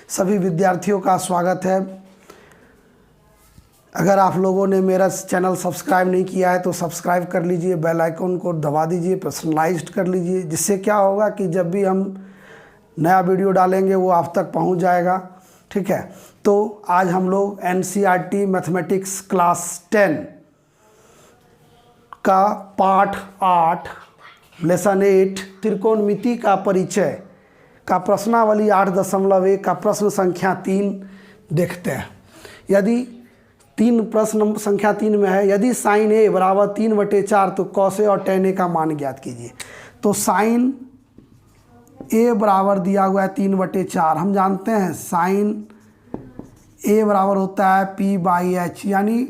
सभी विद्यार्थियों का स्वागत है। अगर आप लोगों ने मेरा चैनल सब्सक्राइब नहीं किया है तो सब्सक्राइब कर लीजिए, बेल आइकन को दबा दीजिए, पर्सनलाइज्ड कर लीजिए, जिससे क्या होगा कि जब भी हम नया वीडियो डालेंगे वो आप तक पहुंच जाएगा। ठीक है, तो आज हम लोग NCERT मैथमेटिक्स क्लास 10 का पाठ 8 लेसन 8 त्रिकोणमिति का परिचय का प्रश्नावली 8.1 का प्रश्न संख्या 3 देखते हैं। यदि प्रश्न संख्या 3 में है, यदि साइन ए बराबर 3/4 तो कॉस ए और टेन ए का मान ज्ञात कीजिए। तो साइन ए बराबर दिया हुआ है 3/4। हम जानते हैं साइन ए बराबर होता है P/H यानी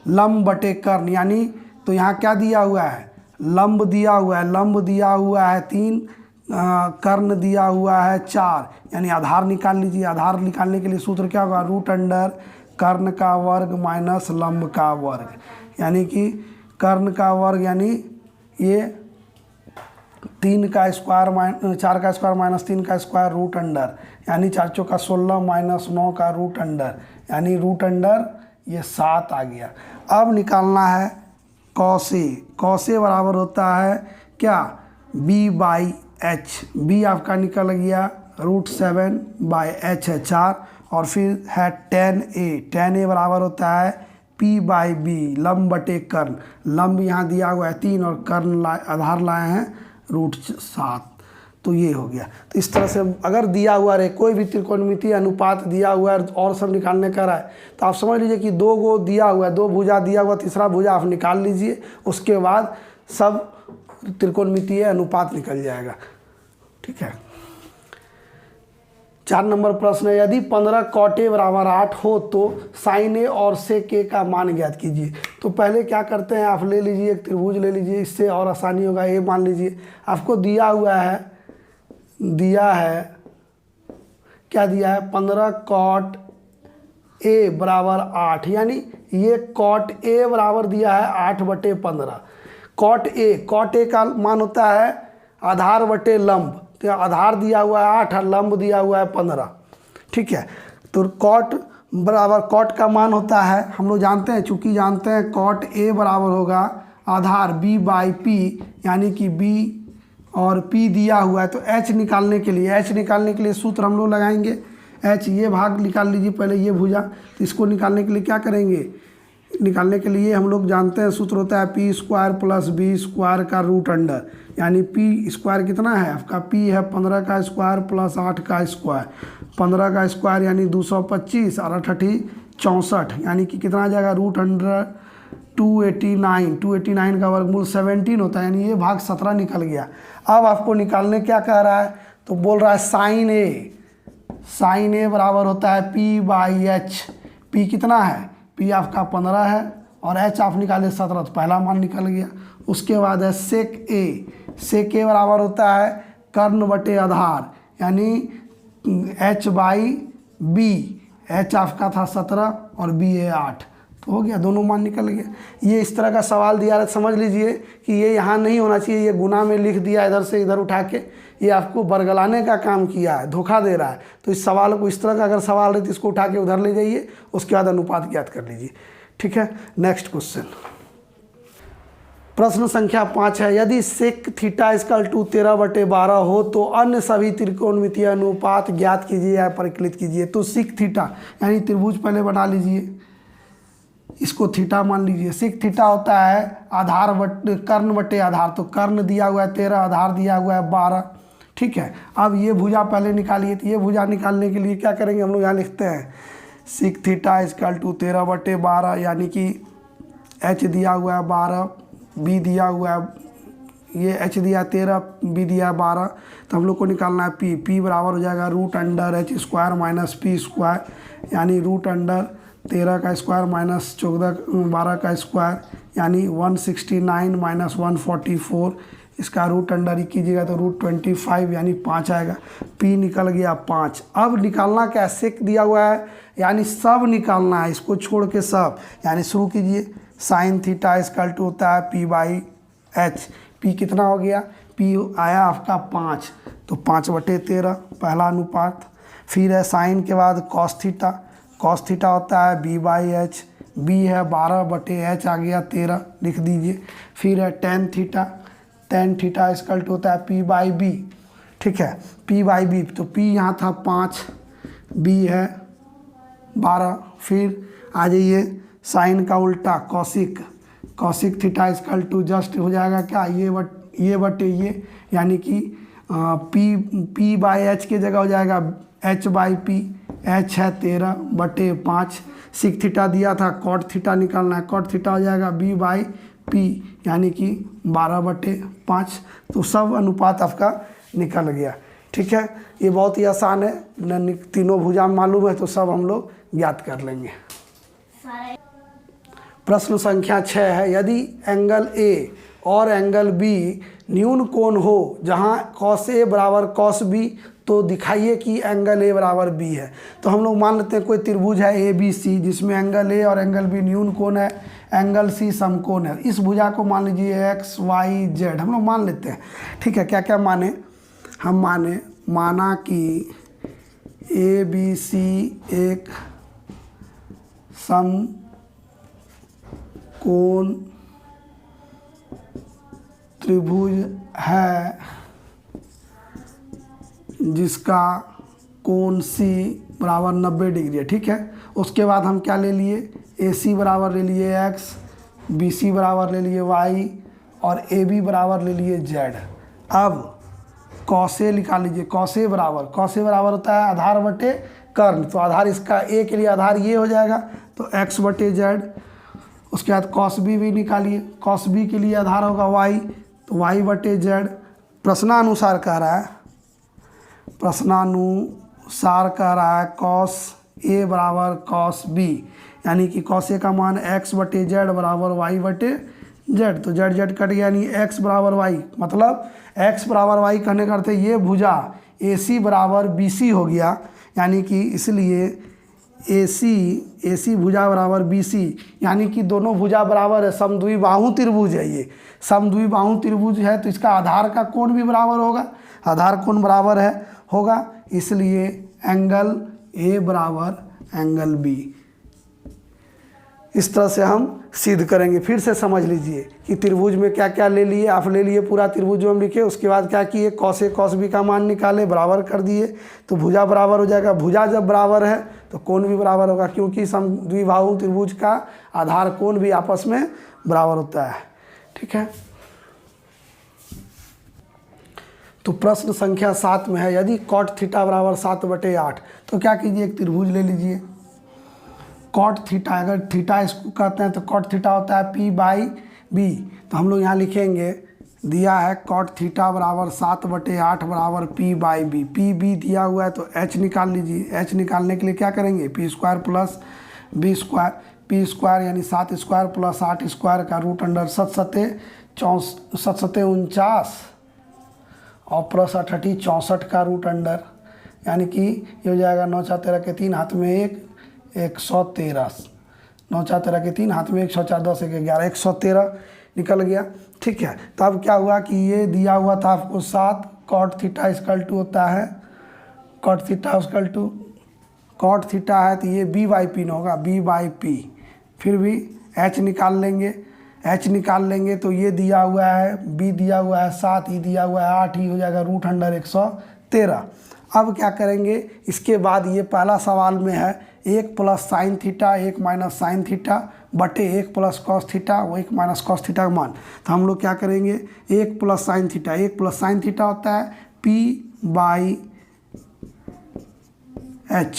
लंब बटे कर्ण, यानी तो यहाँ क्या दिया हुआ है, लंब दिया हुआ है, लंब दिया हुआ है 3, कर्ण दिया हुआ है 4, यानी आधार निकाल लीजिए। आधार निकालने के लिए सूत्र क्या होगा, रूट अंडर कर्ण का वर्ग माइनस लंब का वर्ग, यानी कि कर्ण का वर्ग यानी ये 3 का स्क्वायर 4 का स्क्वायर माइनस 3 का स्क्वायर रूट अंडर, यानी 4 चौका 16 माइनस 9 का रूट अंडर, यानी रूट अंडर ये 7 आ गया। अब निकालना है कॉस ए। कॉस ए बराबर होता है क्या, B/H। B आपका निकल गया √7/H है 4, और फिर है tan A। tan A बराबर होता है P/B लंब बटे कर्ण। लंब यहाँ दिया हुआ है 3 और कर्ण आधार लाए हैं √7, तो ये हो गया। तो इस तरह से अगर दिया हुआ रहे कोई भी त्रिकोणमितीय अनुपात दिया हुआ है और सब निकालने का रहा है तो आप समझ लीजिए कि 2 गो दिया हुआ है, 2 भुजा दिया हुआ, तीसरा भुजा आप निकाल लीजिए, उसके बाद सब त्रिकोणमितीय अनुपात निकल जाएगा। ठीक है, 4 नंबर प्रश्न है, यदि 15 cot A बराबर 8 हो तो साइन ए और sec A का मान ज्ञात कीजिए। तो पहले क्या करते हैं, आप ले लीजिए एक त्रिभुज ले लीजिए, इससे और आसानी होगा। ये मान लीजिए आपको दिया हुआ है, क्या दिया है, 15 cot A बराबर 8, यानी ये cot A बराबर दिया है 8/15। cot A का मान होता है आधार बटे लंब, तो आधार दिया हुआ है 8 और लंब दिया हुआ है 15। ठीक है, तो cot बराबर cot का मान होता है, हम लोग जानते हैं, चूंकि जानते हैं cot A बराबर होगा आधार B/P, यानी कि B और P दिया हुआ है। तो H निकालने के लिए सूत्र हम लोग लगाएंगे। H ये भाग निकाल लीजिए पहले, ये भुजा, तो इसको निकालने के लिए क्या करेंगे, निकालने के लिए हम लोग जानते हैं सूत्र होता है P² + B² का रूट अंडर, यानी P² कितना है आपका, P है 15 का स्क्वायर प्लस 8 का स्क्वायर, 15 का स्क्वायर यानी 225 और 8 64, यानी कि कितना आ जाएगा, रूट अंडर 289 का वर्गमूल 17 होता है, यानी ये भाग 17 निकल गया। अब आपको निकालने क्या कह रहा है, तो बोल रहा है साइन ए बराबर होता है P/H। P कितना है, P आपका 15 है और H आप निकाले 17, तो पहला मान निकल गया। उसके बाद है sec A बराबर होता है कर्ण बटे आधार, यानी H/B। H आपका था 17 और B है 8, तो हो गया, दोनों मान निकल गया। ये इस तरह का सवाल दिया है, समझ लीजिए कि ये यहाँ नहीं होना चाहिए, ये गुना में लिख दिया इधर से इधर उठा के, ये आपको बरगलाने का काम किया है, धोखा दे रहा है। तो इस सवाल को, इस तरह का अगर सवाल है तो इसको उठा के उधर ले जाइए, उसके बाद अनुपात ज्ञात कर लीजिए। ठीक है, नेक्स्ट क्वेश्चन, प्रश्न संख्या 5 है, यदि sec θ = 13/12 हो तो अन्य सभी त्रिकोणमितीय अनुपात ज्ञात कीजिए या परिकलित कीजिए। तो sec θ यानी त्रिभुज पहले बना लीजिए, इसको थीटा मान लीजिए। sec θ होता है आधार बटे कर्ण बटे आधार, तो कर्ण दिया हुआ है 13, आधार दिया हुआ है 12। ठीक है, अब ये भुजा पहले निकालिए, तो ये भुजा निकालने के लिए क्या करेंगे, हम लोग यहाँ लिखते हैं sec θ = 13/12, यानी कि H दिया हुआ है 12, B दिया हुआ है, ये H दिया 13, B दिया 12, तो हम लोग को निकालना है P बराबर हो जाएगा root under H² minus P², यानी रूट अंडर 13 का स्क्वायर माइनस 12 का स्क्वायर, यानी 169 माइनस 144, इसका रूट अंडर ही कीजिएगा तो √25 यानी 5 आएगा। P निकल गया 5। अब निकालना क्या, sec दिया हुआ है यानी सब निकालना है, इसको छोड़ के सब, यानी शुरू कीजिए। साइन थीटा = होता है P/H। P कितना हो गया, P आया आपका 5, तो 5/13 पहला अनुपात। फिर है साइन के बाद कॉस थीटा, कॉस थीटा होता है बी बाई एच, बी है 12/h आ गया 13 लिख दीजिए। फिर है टेन थीटा, टेन थीटा इसका उल्टा होता है पी बाई बी, ठीक है, पी बाई बी, तो पी यहाँ था 5, बी है 12। फिर आ जाइए साइन का उल्टा कॉसिक, कॉसिक थीटा इसका उल्टा जस्ट हो जाएगा क्या, ये बटे ये, यानी कि पी बाई एच की जगह हो जाएगा एच बाई पी, एच है 13/5। सिक थीटा दिया था, कॉट थीटा निकालना है, कॉट थीटा हो जाएगा बी बाई पी, यानी कि 12/5। तो सब अनुपात आपका निकल गया, ठीक है। ये बहुत ही आसान है, तीनों भुजा मालूम है तो सब हम लोग ज्ञात कर लेंगे। प्रश्न संख्या 6 है, यदि एंगल ए और एंगल बी न्यून कोण हो जहां कॉस ए बराबर कॉस बी, तो दिखाइए कि एंगल ए बराबर बी है। तो हम लोग मान लेते हैं कोई त्रिभुज है ए बी सी जिसमें एंगल ए और एंगल बी न्यून कोण है, एंगल सी समकोण है। इस भुजा को मान लीजिए एक्स वाई जेड हम लोग मान लेते हैं, ठीक है। क्या क्या माने हम माना कि ए बी सी एक समकोण त्रिभुज है जिसका कोण सी बराबर 90 डिग्री है, ठीक है। उसके बाद हम क्या ले लिए, ए सी बराबर ले लिए एक्स, बी सी बराबर ले लिए वाई और ए बी बराबर ले लिए जेड। अब कॉस ए निकाल लीजिए, कॉस ए बराबर होता है आधार बटे कर्ण, तो आधार इसका ए के लिए आधार ये हो जाएगा तो एक्स बटे जेड। उसके बाद कॉस बी भी निकालिए, कॉस बी के लिए आधार होगा वाई, तो वाई बटे जेड। प्रश्नानुसार कह रहा है कॉस ए बराबर कॉस बी, यानी कि कॉस ए का मान एक्स बटे जेड बराबर वाई बटे जेड। तो जेड जेड कट गया, यानी एक्स बराबर वाई, मतलब एक्स बराबर वाई कहने का अर्थ है ये भुजा ए सी बराबर बी सी हो गया, यानी कि इसलिए ए सी भुजा बराबर बी सी, यानी कि दोनों भुजा बराबर है, समद्विबाहु त्रिभुज है। ये समद्विबाहु त्रिभुज है तो इसका आधार का कोण भी बराबर होगा, आधार कोण बराबर होगा, इसलिए एंगल ए बराबर एंगल बी। इस तरह से हम सिद्ध करेंगे। फिर से समझ लीजिए कि त्रिभुज में क्या क्या ले लिए, आप ले लिए पूरा त्रिभुज जो हम लिखे, उसके बाद क्या किए, कॉस ए कॉस बी का मान निकाले, बराबर कर दिए, तो भुजा बराबर हो जाएगा। भुजा जब बराबर है तो कोण भी बराबर होगा, क्योंकि समद्विबाहु त्रिभुज का आधार कोण भी आपस में बराबर होता है, ठीक है। तो प्रश्न संख्या 7 में है, यदि कॉट थीटा बराबर 7/8, तो क्या कीजिए, एक त्रिभुज ले लीजिए। कॉट थीटा, अगर थीटा इसको कहते हैं तो कॉट थीटा होता है पी बाई बी, तो हम लोग यहाँ लिखेंगे, दिया है कॉट थीटा बराबर 7/8 बराबर P by B. P B दिया हुआ है तो एच निकाल लीजिए। एच निकालने के लिए क्या करेंगे, P square plus B square, P square यानी 7 स्क्वायर प्लस 8 स्क्वायर का रूट अंडर 7 सत्ते 49 और प्लस 8 64 का रूट अंडर, यानी कि ये हो जाएगा 9 4 13 के 3 हाथ में 113, 9 4 13 के 3 हाथ में 1 4 10 1 11 113 निकल गया, ठीक है। तब क्या हुआ कि ये दिया हुआ था आपको 7, कॉट थीटा इक्वल टू होता है, cot theta equal to cot theta है तो ये बी बाई पी न होगा, बी बाई पी। फिर भी एच निकाल लेंगे, एच निकाल लेंगे तो ये दिया हुआ है, बी दिया हुआ है 7, ई दिया हुआ है 8, ही हो जाएगा रूट अंडर 113। अब क्या करेंगे, इसके बाद ये पहला सवाल में है 1 plus sine theta 1 minus sine theta बटे 1 plus cos theta 1 minus cos theta का मान। तो हम लोग क्या करेंगे, 1 plus sine theta, 1 plus sine theta होता है पी बाई एच,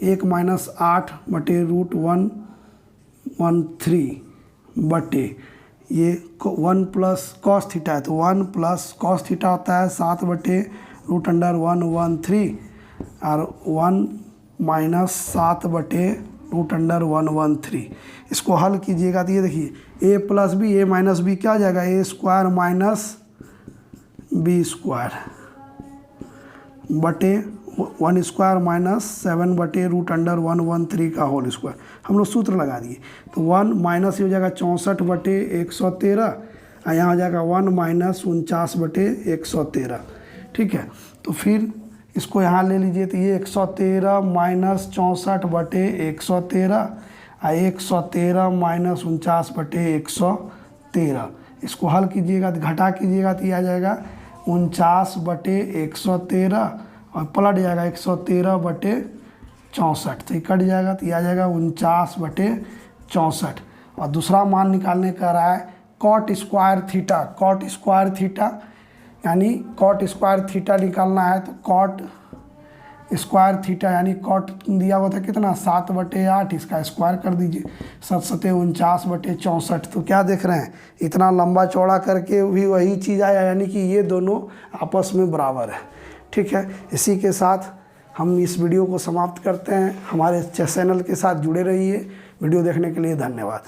1 माइनस 8 बटे रूट 113 बटे ये 1 प्लस कॉस थीटा है तो 1 प्लस कॉस थीटा होता है 7 बटे रूट अंडर 113 और 1 माइनस 7 बटे रूट अंडर 113। इसको हल कीजिएगा तो ये देखिए, ए प्लस बी, ए माइनस बी क्या हो जाएगा, ए स्क्वायर माइनस बी स्क्वायर बटे 1 स्क्वायर माइनस 7 बटे रूट अंडर 113 का होल स्क्वायर। हम लोग सूत्र लगा दिए तो 1 माइनस हो जाएगा 64 बटे 113 और यहाँ हो जाएगा 1 माइनस 49 बटे 113, ठीक है। तो फिर इसको यहाँ ले लीजिए तो ये 113 माइनस 64 बटे 113 और 113 माइनस 49 बटे 113। इसको हल कीजिएगा तो घटा कीजिएगा तो ये आ जाएगा 49 बटे 113 और पलट जाएगा 113 बटे 64, तो ये कट जाएगा तो ये आ जाएगा 49 बटे 64। और दूसरा मान निकालने का रहा है cot square theta. Cot square theta यानी कॉट स्क्वायर थीटा निकालना है तो कॉट स्क्वायर थीटा यानी कॉट दिया हुआ था कितना 7 बटे 8, इसका स्क्वायर कर दीजिए 7 सते 49 बटे 64। तो क्या देख रहे हैं इतना लंबा चौड़ा करके भी वही चीज़ आया, यानी कि ये दोनों आपस में बराबर है। ठीक है, इसी के साथ हम इस वीडियो को समाप्त करते हैं। हमारे चैनल के साथ जुड़े रहिए। वीडियो देखने के लिए धन्यवाद।